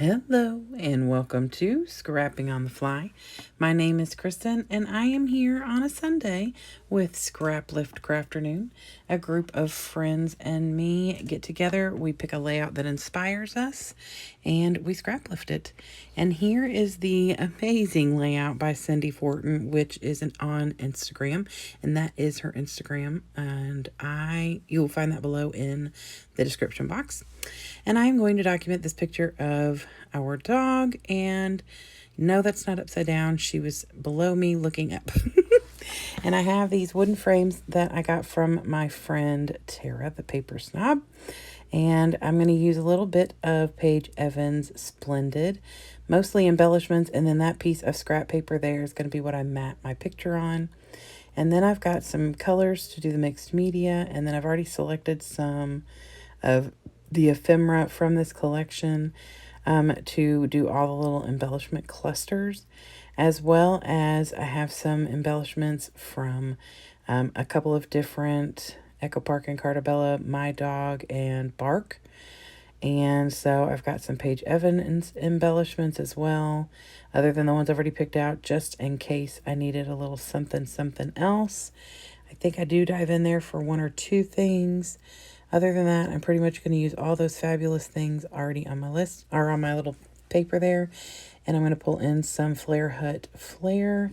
Hello and welcome to Scrapping on the Fly. My name is Kristen and I am here on a Sunday with Scraplift Crafternoon. A group of friends and me get together, we pick a layout that inspires us, and we scraplift it. And here is the amazing layout by Cindy Fortin, which is on Instagram, and that is her Instagram, and you'll find that below in the description box. And I am going to document this picture of our dog, and no, that's not upside down. She was below me looking up. And I have these wooden frames that I got from my friend Tara, the paper snob. And I'm going to use a little bit of Paige Evans Splendid, mostly embellishments. And then that piece of scrap paper there is going to be what I mat my picture on. And then I've got some colors to do the mixed media. And then I've already selected some of the ephemera from this collection to do all the little embellishment clusters, as well as I have some embellishments from a couple of different Echo Park and Cartabella, My Dog, and Bark. And so I've got some Paige Evans embellishments as well, other than the ones I've already picked out, just in case I needed a little something else. I think I do dive in there for one or two things. Other than that, I'm pretty much going to use all those fabulous things already on my list, or on my little paper there. And I'm going to pull in some Flare Hut Flare,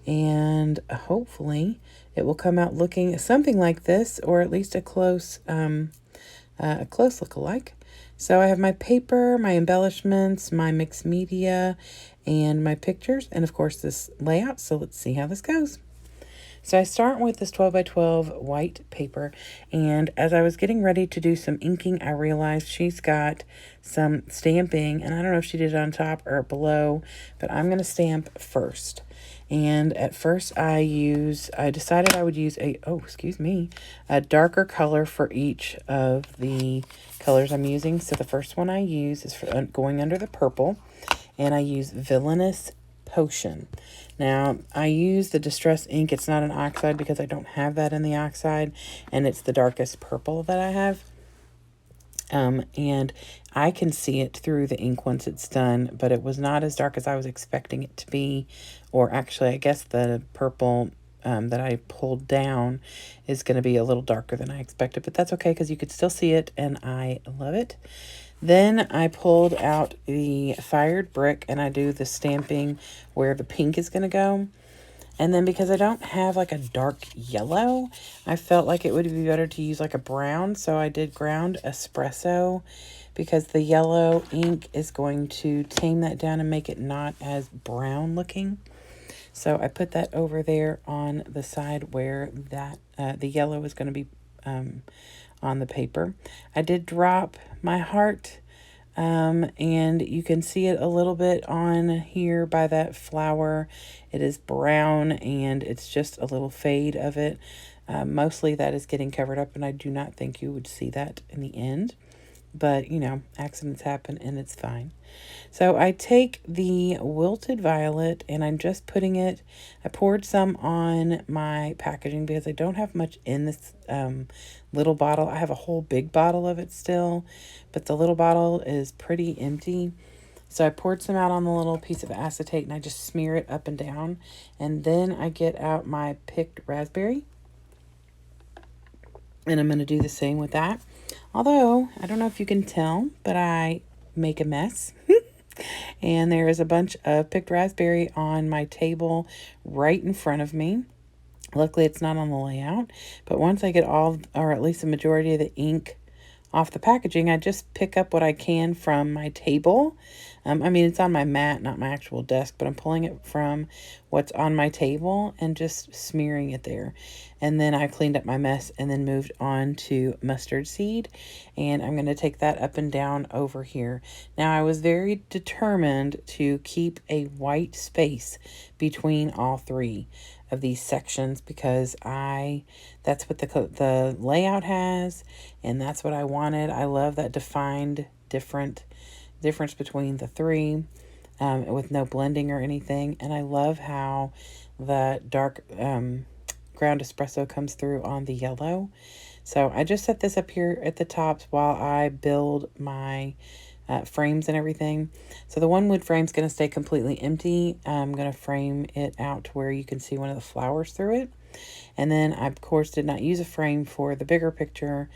and hopefully it will come out looking something like this, or at least a close look-alike. So I have my paper, my embellishments, my mixed media, and my pictures, and of course this layout. So let's see how this goes. So I start with this 12 by 12 white paper, and as I was getting ready to do some inking, I realized she's got some stamping, and I don't know if she did it on top or below, but I'm going to stamp first. And at first I decided I would use a darker color for each of the colors I'm using. So the first one I use is for going under the purple, and I use Villainous Potion. Now, I use the Distress ink. It's not an oxide because I don't have that in the oxide, and it's the darkest purple that I have. And I can see it through the ink once it's done, but it was not as dark as I was expecting it to be. Or actually, I guess the purple that I pulled down is going to be a little darker than I expected, but that's okay because you could still see it, and I love it. Then I pulled out the fired brick, and I do the stamping where the pink is going to go. And then because I don't have like a dark yellow, I felt like it would be better to use like a brown. So I did ground espresso because the yellow ink is going to tame that down and make it not as brown looking. So I put that over there on the side where that the yellow is going to be on the paper. I did drop my heart, and you can see it a little bit on here by that flower. It is brown, and it's just a little fade of it. Mostly that is getting covered up, and I do not think you would see that in the end. But, you know, accidents happen, and it's fine. So I take the wilted violet, and I'm just putting it, I poured some on my packaging because I don't have much in this little bottle. I have a whole big bottle of it still, but the little bottle is pretty empty. So I poured some out on the little piece of acetate, and I just smear it up and down. And then I get out my picked raspberry, and I'm going to do the same with that. Although, I don't know if you can tell, but I make a mess. And there is a bunch of picked raspberry on my table right in front of me. Luckily, it's not on the layout. But once I get all, or at least the majority of the ink off the packaging, I just pick up what I can from my table. I mean, it's on my mat, not my actual desk, but I'm pulling it from what's on my table and just smearing it there. And then I cleaned up my mess and then moved on to mustard seed. And I'm going to take that up and down over here. Now, I was very determined to keep a white space between all three of these sections because that's what the layout has, and that's what I wanted. I love that defined difference between the three, with no blending or anything. And I love how the dark ground espresso comes through on the yellow. So I just set this up here at the tops while I build my frames and everything. So the one wood frame is going to stay completely empty. I'm going to frame it out to where you can see one of the flowers through it. And then I, of course, did not use a frame for the bigger picture.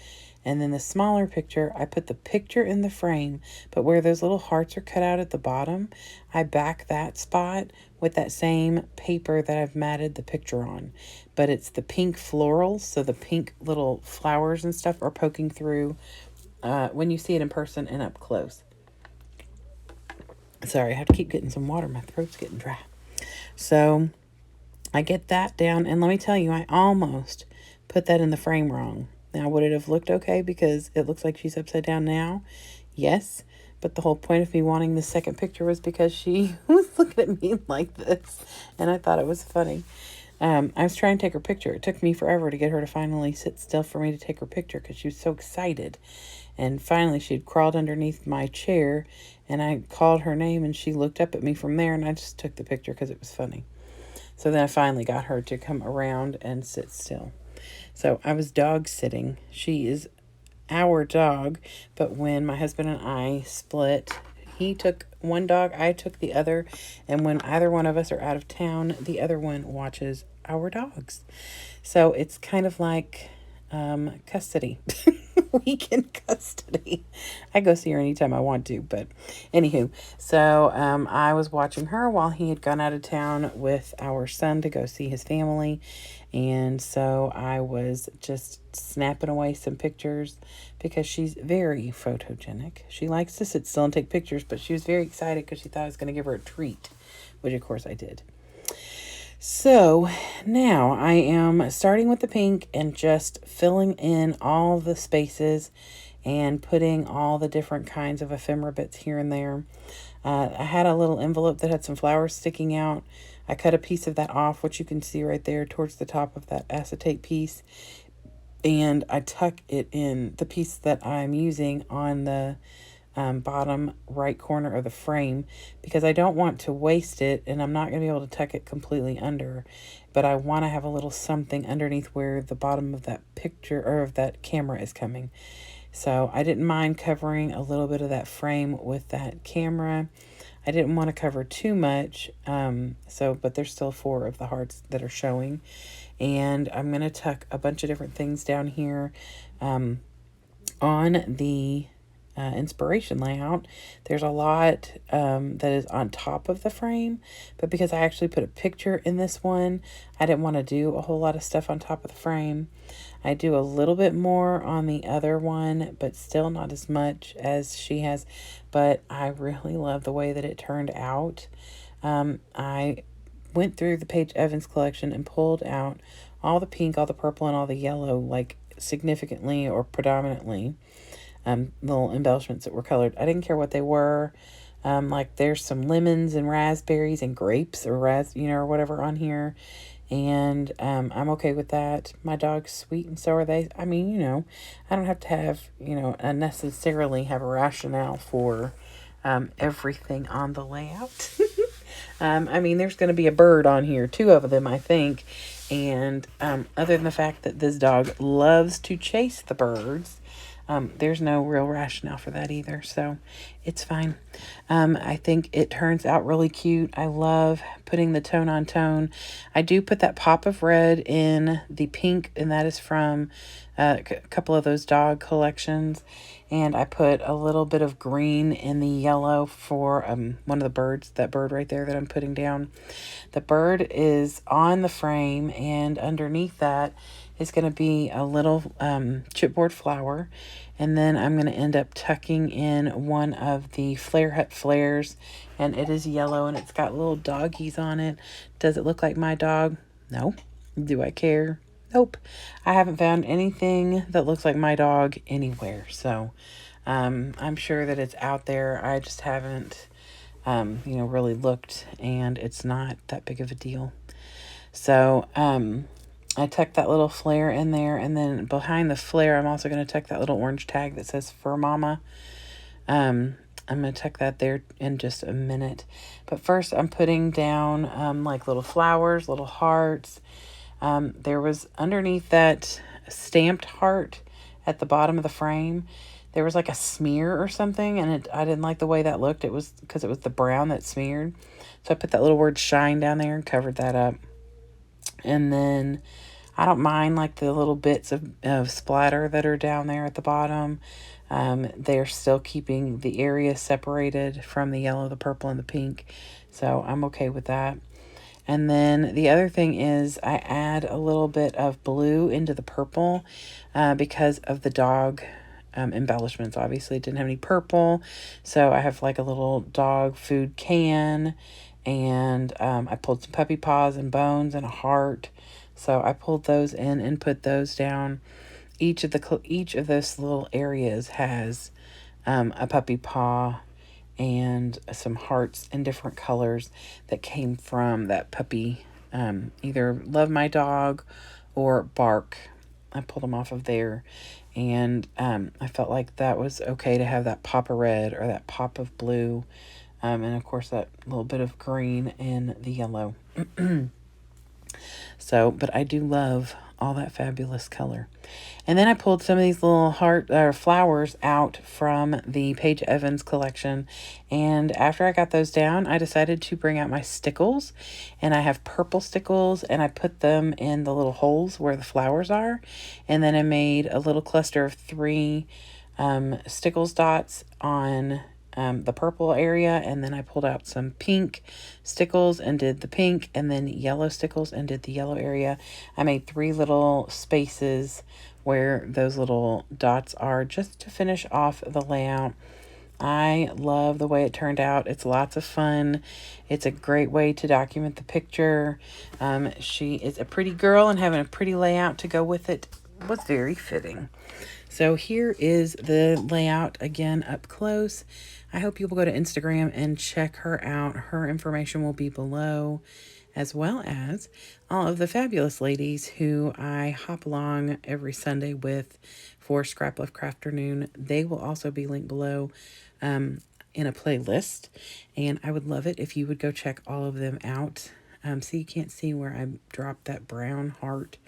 And then the smaller picture, I put the picture in the frame, but where those little hearts are cut out at the bottom, I back that spot with that same paper that I've matted the picture on. But it's the pink florals, so the pink little flowers and stuff are poking through when you see it in person and up close. Sorry, I have to keep getting some water. My throat's getting dry. So I get that down, and let me tell you, I almost put that in the frame wrong. Now, would it have looked okay because it looks like she's upside down now? Yes, but the whole point of me wanting the second picture was because she was looking at me like this, and I thought it was funny. I was trying to take her picture. It took me forever to get her to finally sit still for me to take her picture because she was so excited. And finally, she'd crawled underneath my chair, and I called her name, and she looked up at me from there, and I just took the picture because it was funny. So then I finally got her to come around and sit still. So I was dog sitting. She is our dog, but when my husband and I split, he took one dog, I took the other, and when either one of us are out of town, the other one watches our dogs. So it's kind of like custody. Weekend custody. I go see her anytime I want to, but anywho, so I was watching her while he had gone out of town with our son to go see his family, and so I was just snapping away some pictures because she's very photogenic. She likes to sit still and take pictures, but she was very excited because she thought I was going to give her a treat, which of course I did. So now I am starting with the pink and just filling in all the spaces and putting all the different kinds of ephemera bits here and there. I had a little envelope that had some flowers sticking out. I cut a piece of that off, which you can see right there towards the top of that acetate piece. And I tuck it in the piece that I'm using on the bottom right corner of the frame because I don't want to waste it, and I'm not going to be able to tuck it completely under, but I want to have a little something underneath where the bottom of that picture or of that camera is coming. So I didn't mind covering a little bit of that frame with that camera. I didn't want to cover too much, but there's still 4 of the hearts that are showing, and I'm going to tuck a bunch of different things down here on the inspiration layout. There's a lot that is on top of the frame, but because I actually put a picture in this one, I didn't want to do a whole lot of stuff on top of the frame. I do a little bit more on the other one, but still not as much as she has, but I really love the way that it turned out. I went through the Paige Evans collection and pulled out all the pink, all the purple, and all the yellow, like significantly or predominantly. Little embellishments that were colored. I didn't care what they were. Like there's some lemons and raspberries and grapes or or whatever on here. And I'm okay with that. My dog's sweet and so are they. I mean, I don't have to have, unnecessarily have a rationale for everything on the layout. I mean, there's going to be a bird on here, 2 of them, I think. And other than the fact that this dog loves to chase the birds, there's no real rationale for that either, so it's fine. I think it turns out really cute. I love putting the tone on tone. I do put that pop of red in the pink, and that is from a couple of those dog collections. And I put a little bit of green in the yellow for one of the birds, that bird right there that I'm putting down. The bird is on the frame, and underneath that is going to be a little chipboard flower. And then I'm going to end up tucking in one of the Flare Hut flares, and it is yellow and it's got little doggies on it. Does it look like my dog? No. Do I care? Nope. I haven't found anything that looks like my dog anywhere. So I'm sure that it's out there. I just haven't, really looked, and it's not that big of a deal. So I tucked that little flare in there, and then behind the flare, I'm also going to tuck that little orange tag that says Fur Mama. I'm going to tuck that there in just a minute. But first, I'm putting down like little flowers, little hearts. There was underneath that stamped heart at the bottom of the frame, there was like a smear or something, and I didn't like the way that looked. It was because it was the brown that smeared. So I put that little word shine down there and covered that up. And then I don't mind like the little bits of splatter that are down there at the bottom. They're still keeping the area separated from the yellow, the purple, and the pink. So I'm okay with that. And then the other thing is I add a little bit of blue into the purple because of the dog embellishments. Obviously, it didn't have any purple. So I have like a little dog food can. And I pulled some puppy paws and bones and a heart. So I pulled those in and put those down. Each of those little areas has a puppy paw and some hearts in different colors that came from that puppy, either Love My Dog or Bark. I pulled them off of there, and I felt like that was okay to have that pop of red or that pop of blue, and of course that little bit of green and the yellow. So, but I do love all that fabulous color. And then I pulled some of these little flowers out from the Paige Evans collection. And after I got those down, I decided to bring out my stickles. And I have purple stickles, and I put them in the little holes where the flowers are. And then I made a little cluster of 3 stickles dots on the purple area, and then I pulled out some pink stickles and did the pink, and then yellow stickles and did the yellow area. I made 3 little spaces where those little dots are just to finish off the layout. I love the way it turned out. It's lots of fun. It's a great way to document the picture. She is a pretty girl, and having a pretty layout to go with it was very fitting. So here is the layout again up close. I hope you will go to Instagram and check her out. Her information will be below, as well as all of the fabulous ladies who I hop along every Sunday with for Scraplift Crafternoon. They will also be linked below in a playlist, and I would love it if you would go check all of them out. So you can't see where I dropped that brown heart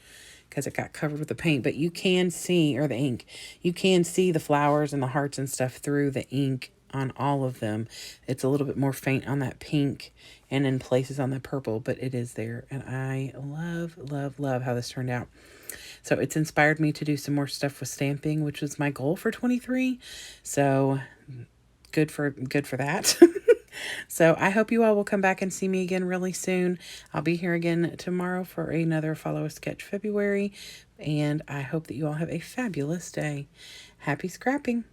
because it got covered with the paint, but you can see, or the ink, you can see the flowers and the hearts and stuff through the ink on all of them. It's a little bit more faint on that pink and in places on the purple, but it is there. And I love, love, love how this turned out. So it's inspired me to do some more stuff with stamping, which was my goal for 23. So good for that. So I hope you all will come back and see me again really soon. I'll be here again tomorrow for another Follow a Sketch February. And I hope that you all have a fabulous day. Happy scrapping.